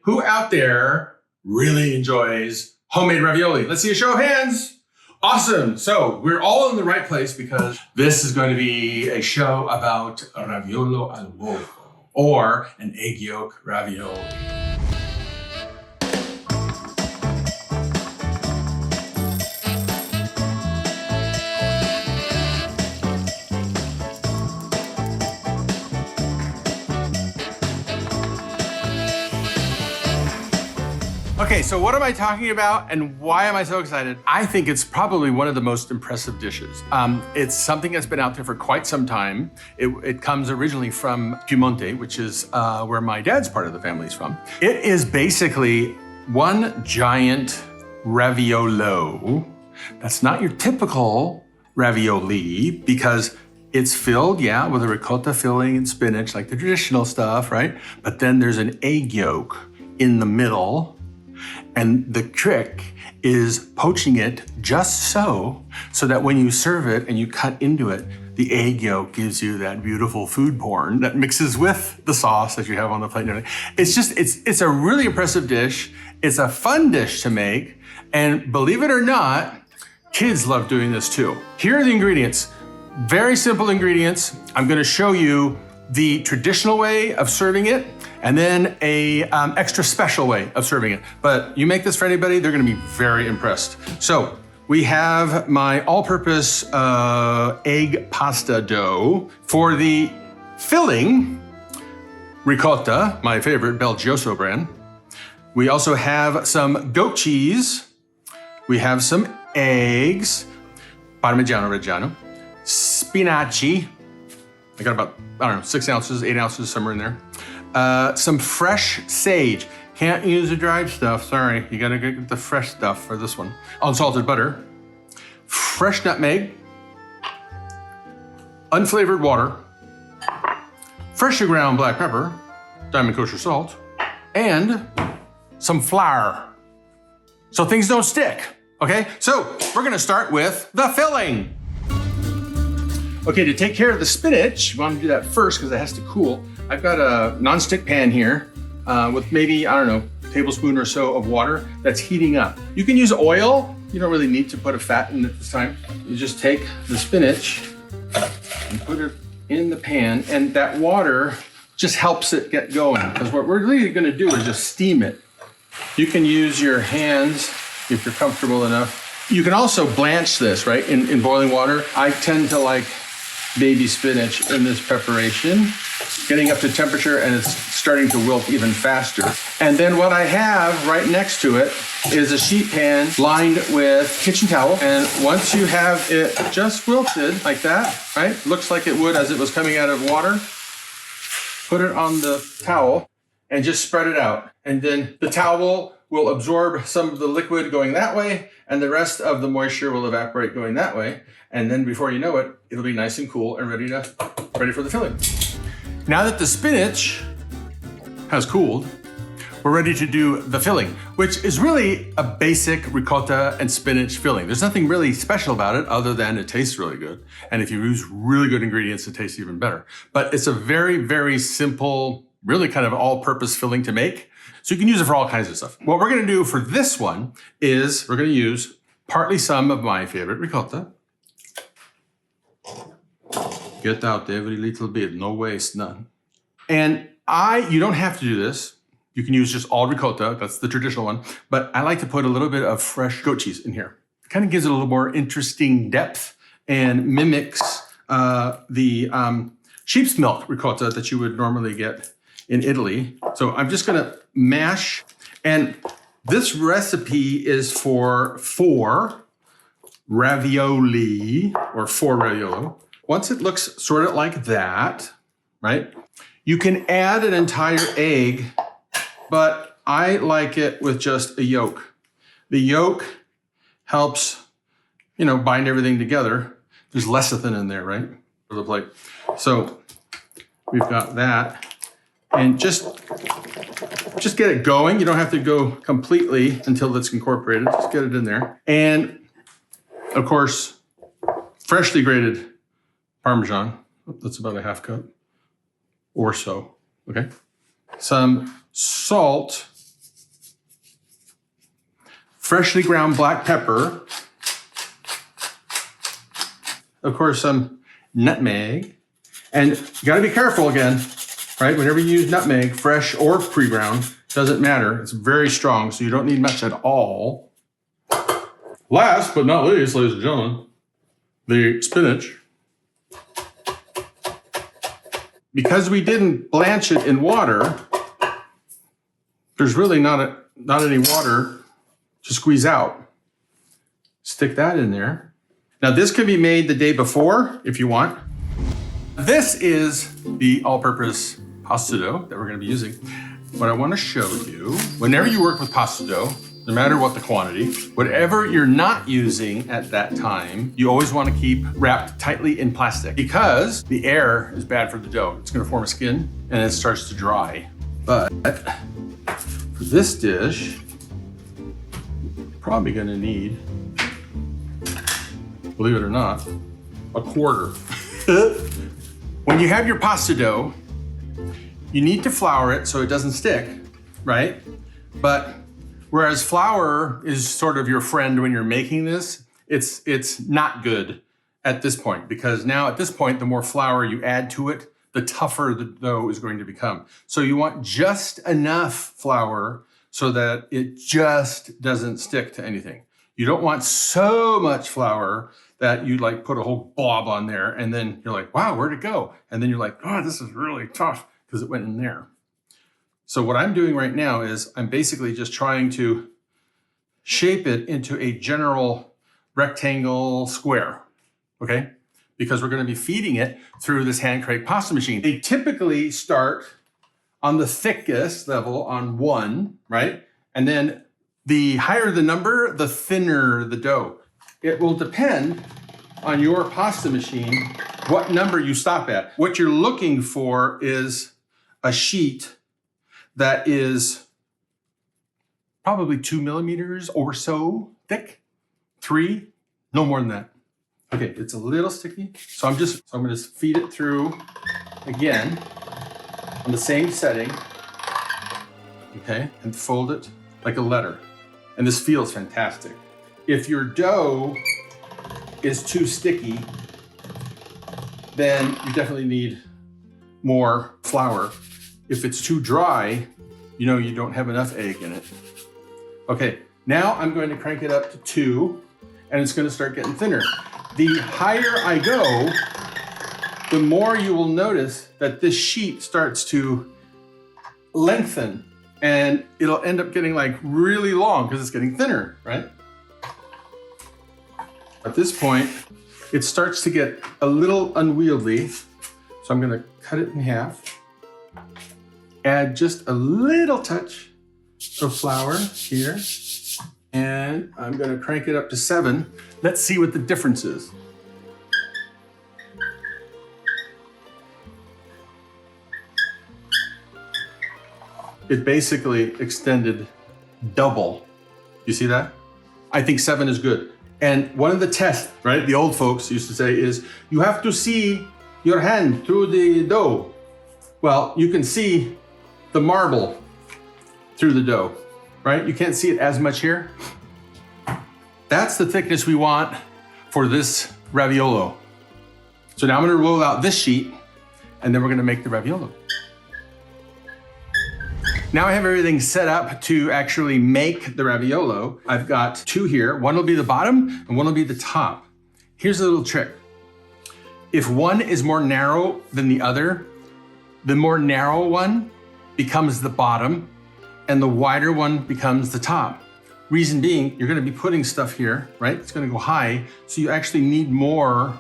who out there really enjoys homemade ravioli? Let's see a show of hands. Awesome. So we're all in the right place because this is going to be a show about raviolo al uovo, or an egg yolk ravioli. Okay, so what am I talking about and why am I so excited? I think it's probably one of the most impressive dishes. It's something that's been out there for quite some time. It comes originally from Piemonte, which is where my dad's part of the family is from. It is basically one giant raviolo. That's not your typical ravioli because it's filled, yeah, with a ricotta filling and spinach, like the traditional stuff, right? But then there's an egg yolk in the middle. And the trick is poaching it just so that when you serve it and you cut into it, the egg yolk gives you that beautiful food porn that mixes with the sauce that you have on the plate. It's a really impressive dish. It's a fun dish to make. And believe it or not, kids love doing this too. Here are the ingredients. Very simple ingredients. I'm gonna show you the traditional way of serving it, and then a extra special way of serving it. But you make this for anybody, they're gonna be very impressed. So we have my all-purpose egg pasta dough. For the filling, ricotta, my favorite Belgioso brand. We also have some goat cheese. We have some eggs, Parmigianno-Reggiano, spinaci. I got about, 6 ounces, 8 ounces, somewhere in there. Some fresh sage. Can't use the dried stuff, sorry. You gotta get the fresh stuff for this one. Unsalted butter, fresh nutmeg, unflavored water, freshly ground black pepper, diamond kosher salt, and some flour. So things don't stick, okay? So we're gonna start with the filling. Okay, to take care of the spinach, you want to do that first because it has to cool. I've got a non-stick pan here with maybe, a tablespoon or so of water that's heating up. You can use oil. You don't really need to put a fat in at this time. You just take the spinach and put it in the pan, and that water just helps it get going, because what we're really gonna do is just steam it. You can use your hands if you're comfortable enough. You can also blanch this, right, in boiling water. I tend to like baby spinach in this preparation, getting up to temperature, and it's starting to wilt even faster. And then what I have right next to it is a sheet pan lined with kitchen towel. And once you have it just wilted like that, right? Looks like it would as it was coming out of water. Put it on the towel and just spread it out. And then the towel will absorb some of the liquid going that way, and the rest of the moisture will evaporate going that way. And then before you know it, it'll be nice and cool and ready for the filling. Now that the spinach has cooled, we're ready to do the filling, which is really a basic ricotta and spinach filling. There's nothing really special about it other than it tastes really good. And if you use really good ingredients, it tastes even better. But it's a very, very simple, really kind of all-purpose filling to make. So you can use it for all kinds of stuff. What we're gonna do for this one is we're gonna use partly some of my favorite ricotta. Get out every little bit, no waste, none. And you don't have to do this. You can use just all ricotta, that's the traditional one, but I like to put a little bit of fresh goat cheese in here. It kind of gives it a little more interesting depth and mimics the sheep's milk ricotta that you would normally get in Italy. So I'm just gonna mash, and this recipe is for 4 ravioli, or 4 raviolo. Once it looks sort of like that, right? You can add an entire egg, but I like it with just a yolk. The yolk helps, bind everything together. There's lecithin in there, right? For the plate. So we've got that. And just get it going. You don't have to go completely until it's incorporated. Just get it in there. And of course, freshly grated Parmesan. That's about a half cup or so, okay? Some salt, freshly ground black pepper, of course, some nutmeg, and you gotta be careful again, right? Whenever you use nutmeg, fresh or pre-ground, doesn't matter. It's very strong, so you don't need much at all. Last but not least, ladies and gentlemen, the spinach. Because we didn't blanch it in water, there's really not any water to squeeze out. Stick that in there. Now this can be made the day before if you want. This is the all-purpose pasta dough that we're gonna be using. What I wanna show you, whenever you work with pasta dough, no matter what the quantity, whatever you're not using at that time, you always wanna keep wrapped tightly in plastic because the air is bad for the dough. It's gonna form a skin and it starts to dry. But for this dish, probably gonna need, believe it or not, a quarter. When you have your pasta dough, you need to flour it so it doesn't stick, right? But whereas flour is sort of your friend when you're making this, it's not good at this point because now at this point, the more flour you add to it, the tougher the dough is going to become. So you want just enough flour so that it just doesn't stick to anything. You don't want so much flour that you like put a whole blob on there and then you're like, wow, where'd it go? And then you're like, oh, this is really tough because it went in there. So what I'm doing right now is I'm basically just trying to shape it into a general rectangle square, okay? Because we're gonna be feeding it through this hand crank pasta machine. They typically start on the thickest level on 1, right? And then the higher the number, the thinner the dough. It will depend on your pasta machine what number you stop at. What you're looking for is a sheet that is probably 2 millimeters or so thick, 3, no more than that. Okay, it's a little sticky, so I'm gonna just feed it through again on the same setting, okay, and fold it like a letter. And this feels fantastic. If your dough is too sticky, then you definitely need more flour. If it's too dry, you know you don't have enough egg in it. Okay, now I'm going to crank it up to 2, and it's gonna start getting thinner. The higher I go, the more you will notice that this sheet starts to lengthen, and it'll end up getting like really long because it's getting thinner, right? At this point, it starts to get a little unwieldy, so I'm gonna cut it in half, add just a little touch of flour here, and I'm gonna crank it up to 7. Let's see what the difference is. It basically extended double. You see that? I think 7 is good. And one of the tests, right, the old folks used to say is, you have to see your hand through the dough. Well, you can see the marble through the dough, right? You can't see it as much here. That's the thickness we want for this raviolo. So now I'm gonna roll out this sheet and then we're gonna make the raviolo. Now I have everything set up to actually make the raviolo. I've got 2 here. One will be the bottom and one will be the top. Here's a little trick. If one is more narrow than the other, the more narrow one becomes the bottom and the wider one becomes the top. Reason being, you're gonna be putting stuff here, right? It's gonna go high, so you actually need more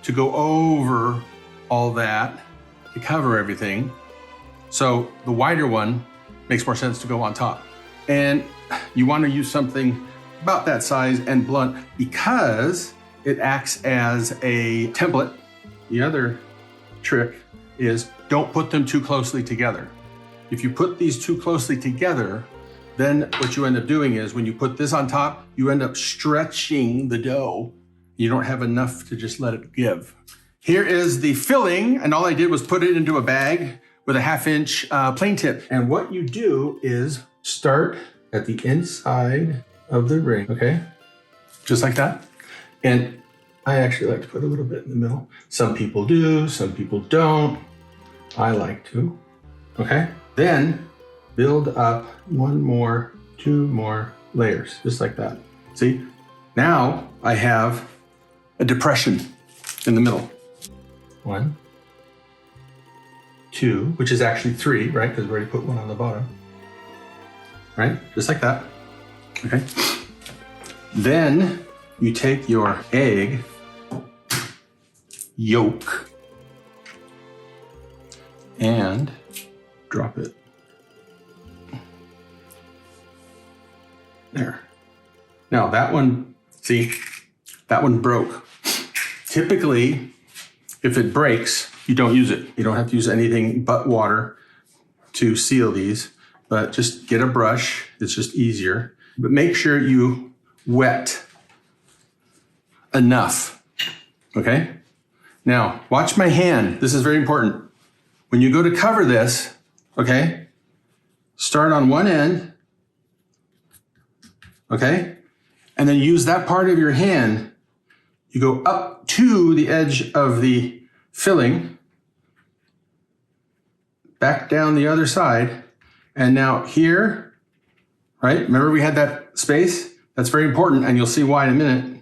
to go over all that to cover everything. So the wider one makes more sense to go on top. And you wanna use something about that size and blunt because it acts as a template. The other trick is don't put them too closely together. If you put these too closely together, then what you end up doing is when you put this on top, you end up stretching the dough. You don't have enough to just let it give. Here is the filling, and all I did was put it into a bag with a 1/2 inch plain tip. And what you do is start at the inside of the ring, okay? Just like that. And I actually like to put a little bit in the middle. Some people do, some people don't. I like to, okay? Then build up one more, two more layers, just like that. See? Now I have a depression in the middle. 1, 2, which is actually 3, right? Because we already put one on the bottom. Right? Just like that. Okay. Then you take your egg yolk and drop it there. Now that one, see, that one broke. Typically, if it breaks, you don't use it. You don't have to use anything but water to seal these, but just get a brush. It's just easier. But make sure you wet enough, okay? Now, watch my hand. This is very important. When you go to cover this, okay, start on one end, okay? And then use that part of your hand. You go up to the edge of the filling, back down the other side, and now here, right? Remember we had that space? That's very important, and you'll see why in a minute.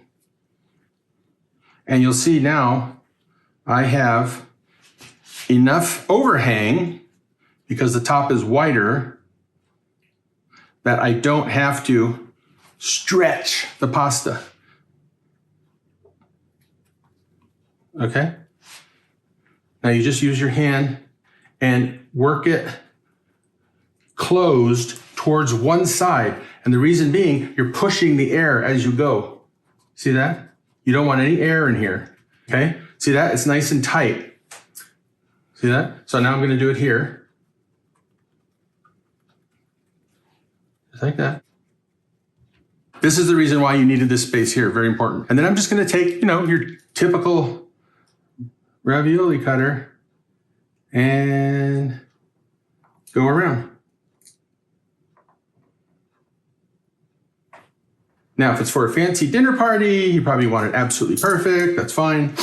And you'll see now I have enough overhang, because the top is wider, that I don't have to stretch the pasta. Okay? Now you just use your hand and work it closed towards one side. And the reason being, you're pushing the air as you go. See that? You don't want any air in here. Okay? See that? It's nice and tight. See that? So now I'm going to do it here. Just like that. This is the reason why you needed this space here. Very important. And then I'm just going to take, your typical ravioli cutter and go around. Now, if it's for a fancy dinner party, you probably want it absolutely perfect. That's fine.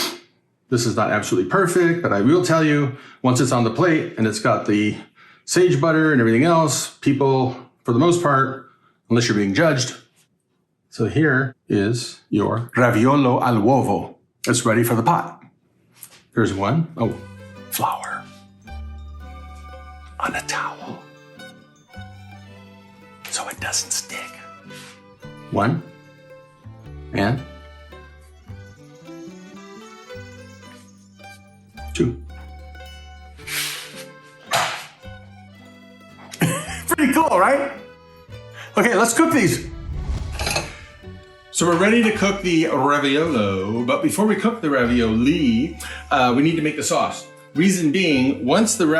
This is not absolutely perfect, but I will tell you, once it's on the plate and it's got the sage butter and everything else, people, for the most part, unless you're being judged. So here is your raviolo al uovo. It's ready for the pot. There's one. Oh, flour on a towel so it doesn't stick. 1 and 2. Pretty cool, right? Okay, let's cook these. So we're ready to cook the raviolo, but before we cook the ravioli, we need to make the sauce. Reason being, once those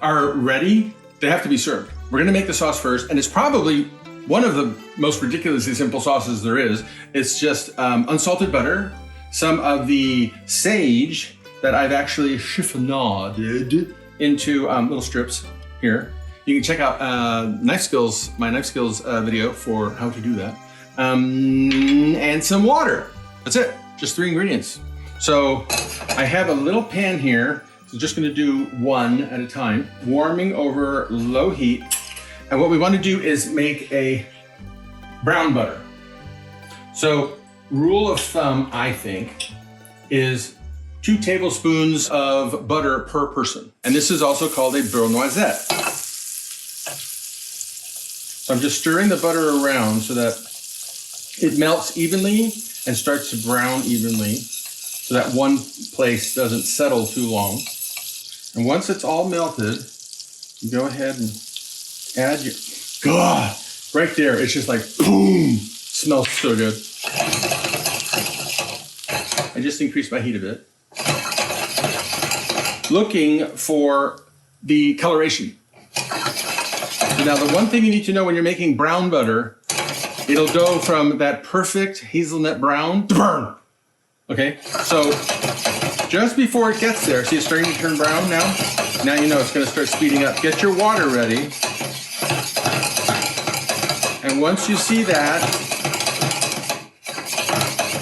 are ready, they have to be served. We're gonna make the sauce first, and it's probably one of the most ridiculously simple sauces there is. It's just unsalted butter, some of the sage that I've actually chiffonaded into little strips here. You can check out my knife skills video for how to do that. And some water. That's it, just 3 ingredients. So I have a little pan here. So just gonna do one at a time, warming over low heat. And what we wanna do is make a brown butter. So rule of thumb, I think, is 2 tablespoons of butter per person. And this is also called a beurre noisette. So I'm just stirring the butter around so that it melts evenly and starts to brown evenly so that one place doesn't settle too long. And once it's all melted, you go ahead and add your, God, right there, it's just like, boom, smells so good. I just increased my heat a bit. Looking for the coloration. Now, the one thing you need to know when you're making brown butter, it'll go from that perfect hazelnut brown to burn. Okay, so just before it gets there, see it's starting to turn brown now? Now you know it's gonna start speeding up. Get your water ready. And once you see that,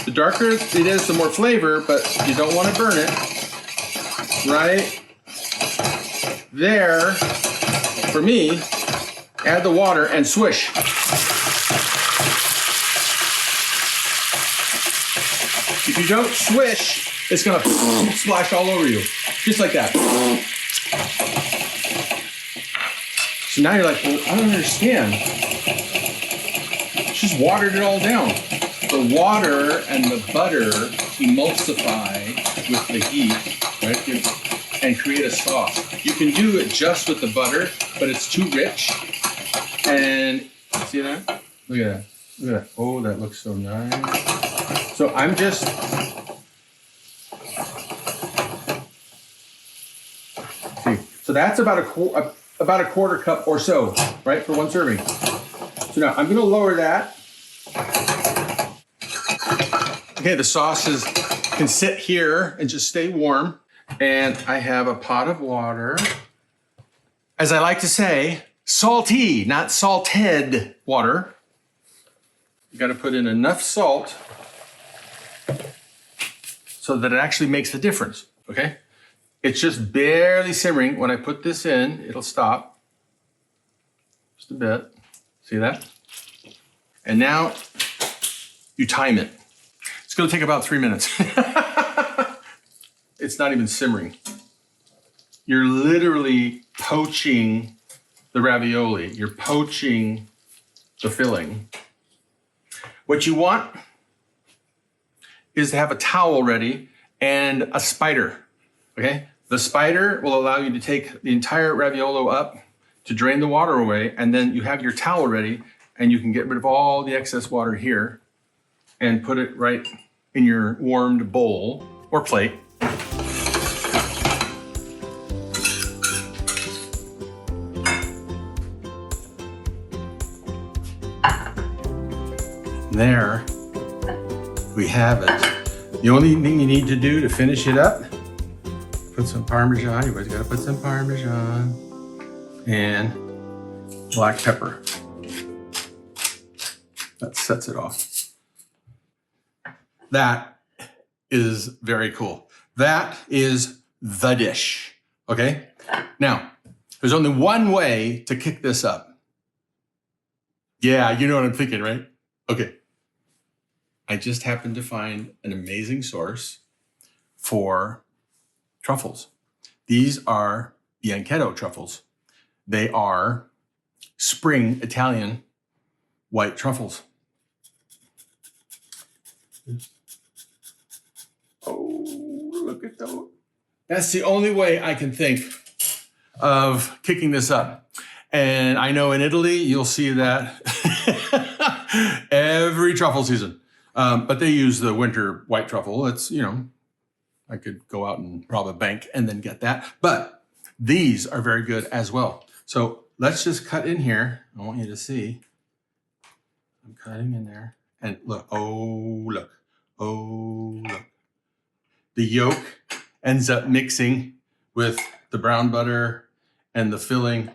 the darker it is, the more flavor, but you don't want to burn it. Right there, for me, add the water and swish. If you don't swish, it's gonna splash all over you, just like that. So now you're like, well, I don't understand. Just watered it all down. The water and the butter emulsify with the heat, right? And create a sauce. You can do it just with the butter, but it's too rich. And see that? Look at that. Look at that. Oh, that looks so nice. So I'm just see. So that's about a quarter cup or so, right, for one serving. So now I'm going to lower that. Okay, the sauces can sit here and just stay warm. And I have a pot of water. As I like to say, salty, not salted water. You got to put in enough salt so that it actually makes the difference, okay? It's just barely simmering. When I put this in, it'll stop. Just a bit. See that? And now you time it. It's going to take about 3 minutes. It's not even simmering. You're literally poaching the ravioli. You're poaching the filling. What you want is to have a towel ready and a spider, okay? The spider will allow you to take the entire raviolo up to drain the water away, and then you have your towel ready and you can get rid of all the excess water here and put it right in your warmed bowl or plate. There we have it. The only thing you need to do to finish it up, put some Parmesan. You always gotta put some Parmesan and black pepper. That sets it off. That is very cool. That is the dish, okay? Now, there's only one way to kick this up. Yeah, you know what I'm thinking, right? Okay. I just happened to find an amazing source for truffles. These are Bianchetto truffles. They are spring Italian white truffles. Oh, look at those. That's the only way I can think of kicking this up. And I know in Italy, you'll see that every truffle season. But they use the winter white truffle. It's, you know, I could go out and rob a bank and then get that. But these are very good as well. So let's just cut in here. I want you to see. I'm cutting in there. And look, oh, look, oh, look. The yolk ends up mixing with the brown butter and the filling.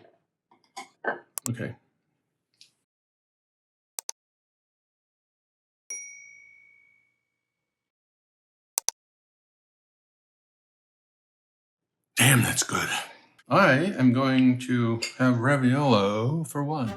Okay. Damn, that's good. I am going to have raviolo for one.